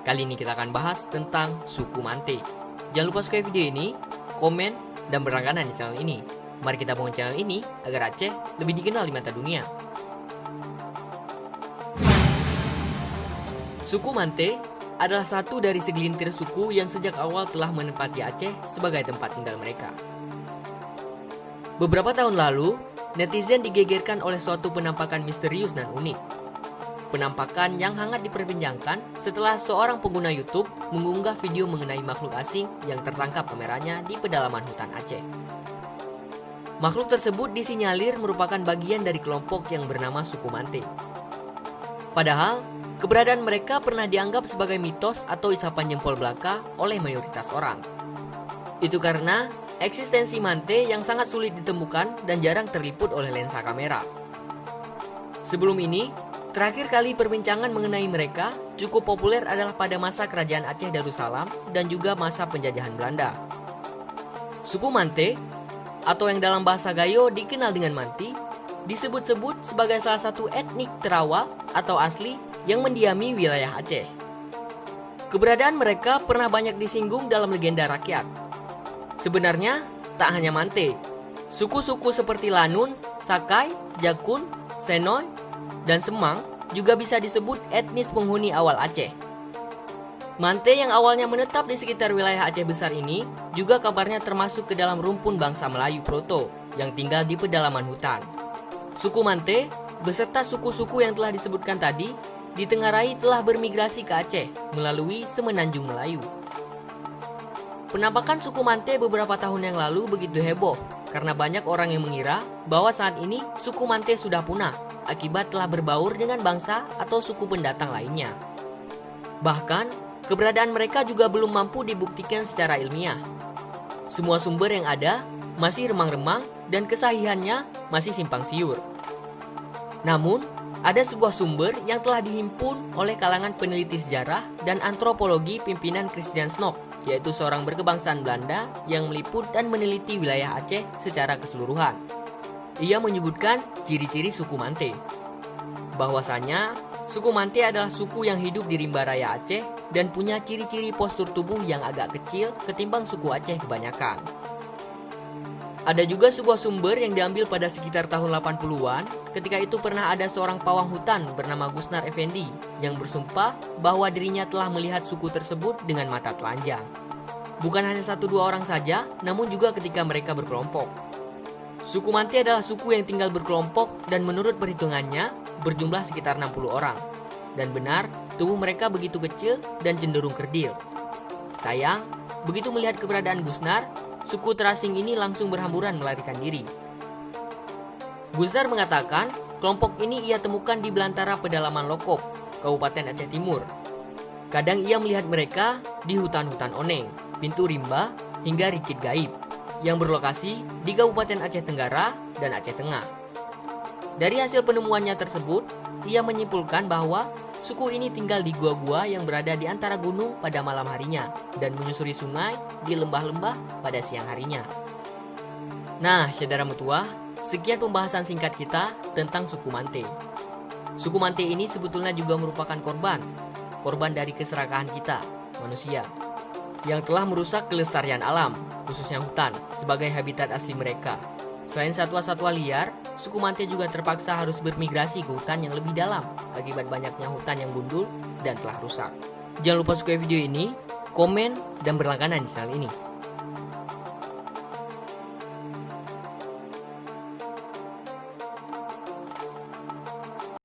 Kali ini kita akan bahas tentang suku Mante. Jangan lupa subscribe video ini, komen, dan berlangganan di channel ini. Mari kita bangun channel ini agar Aceh lebih dikenal di mata dunia. Suku Mante adalah satu dari segelintir suku yang sejak awal telah menempati Aceh sebagai tempat tinggal mereka. Beberapa tahun lalu, netizen digegerkan oleh suatu penampakan misterius dan unik. Penampakan yang hangat diperbincangkan setelah seorang pengguna YouTube mengunggah video mengenai makhluk asing yang tertangkap kameranya di pedalaman hutan Aceh. Makhluk tersebut disinyalir merupakan bagian dari kelompok yang bernama suku Mante. Padahal, keberadaan mereka pernah dianggap sebagai mitos atau isapan jempol belaka oleh mayoritas orang. Itu karena eksistensi Mante yang sangat sulit ditemukan dan jarang terliput oleh lensa kamera. Sebelum ini, terakhir kali perbincangan mengenai mereka cukup populer adalah pada masa kerajaan Aceh Darussalam dan juga masa penjajahan Belanda. Suku Mante, atau yang dalam bahasa Gayo dikenal dengan Manti, disebut-sebut sebagai salah satu etnik terawal atau asli yang mendiami wilayah Aceh. Keberadaan mereka pernah banyak disinggung dalam legenda rakyat. Sebenarnya, tak hanya Mante, suku-suku seperti Lanun, Sakai, Jakun, Senoy, dan Semang juga bisa disebut etnis penghuni awal Aceh. Mante yang awalnya menetap di sekitar wilayah Aceh besar ini juga kabarnya termasuk ke dalam rumpun bangsa Melayu Proto yang tinggal di pedalaman hutan. Suku Mante beserta suku-suku yang telah disebutkan tadi ditengarai telah bermigrasi ke Aceh melalui Semenanjung Melayu. Penampakan suku Mante beberapa tahun yang lalu begitu heboh karena banyak orang yang mengira bahwa saat ini suku Mante sudah punah akibat telah berbaur dengan bangsa atau suku pendatang lainnya. Bahkan, keberadaan mereka juga belum mampu dibuktikan secara ilmiah. Semua sumber yang ada masih remang-remang dan kesahihannya masih simpang siur. Namun, ada sebuah sumber yang telah dihimpun oleh kalangan peneliti sejarah dan antropologi pimpinan Christian Snok, yaitu seorang berkebangsaan Belanda yang meliput dan meneliti wilayah Aceh secara keseluruhan. Ia menyebutkan ciri-ciri suku Mante. Bahwasanya, suku Mante adalah suku yang hidup di rimba raya Aceh dan punya ciri-ciri postur tubuh yang agak kecil ketimbang suku Aceh kebanyakan. Ada juga sebuah sumber yang diambil pada sekitar tahun 80-an, ketika itu pernah ada seorang pawang hutan bernama Gusnar Effendi yang bersumpah bahwa dirinya telah melihat suku tersebut dengan mata telanjang. Bukan hanya 1-2 orang saja, namun juga ketika mereka berkelompok. Suku Mante adalah suku yang tinggal berkelompok dan menurut perhitungannya berjumlah sekitar 60 orang. Dan benar, tubuh mereka begitu kecil dan cenderung kerdil. Sayang, begitu melihat keberadaan Gusnar, suku terasing ini langsung berhamburan melarikan diri. Gusnar mengatakan, kelompok ini ia temukan di belantara pedalaman Lokop, Kabupaten Aceh Timur. Kadang ia melihat mereka di hutan-hutan Oneng, Pintu Rimba, hingga Rikit Gaib, yang berlokasi di Kabupaten Aceh Tenggara dan Aceh Tengah. Dari hasil penemuannya tersebut, ia menyimpulkan bahwa suku ini tinggal di gua-gua yang berada di antara gunung pada malam harinya dan menyusuri sungai di lembah-lembah pada siang harinya. Nah, saudara mutua, sekian pembahasan singkat kita tentang suku Mante. Suku Mante ini sebetulnya juga merupakan korban dari keserakahan kita, manusia, yang telah merusak kelestarian alam, khususnya hutan, sebagai habitat asli mereka. Selain satwa-satwa liar, suku Mante juga terpaksa harus bermigrasi ke hutan yang lebih dalam akibat banyaknya hutan yang gundul dan telah rusak. Jangan lupa subscribe video ini, komen, dan berlangganan di channel ini.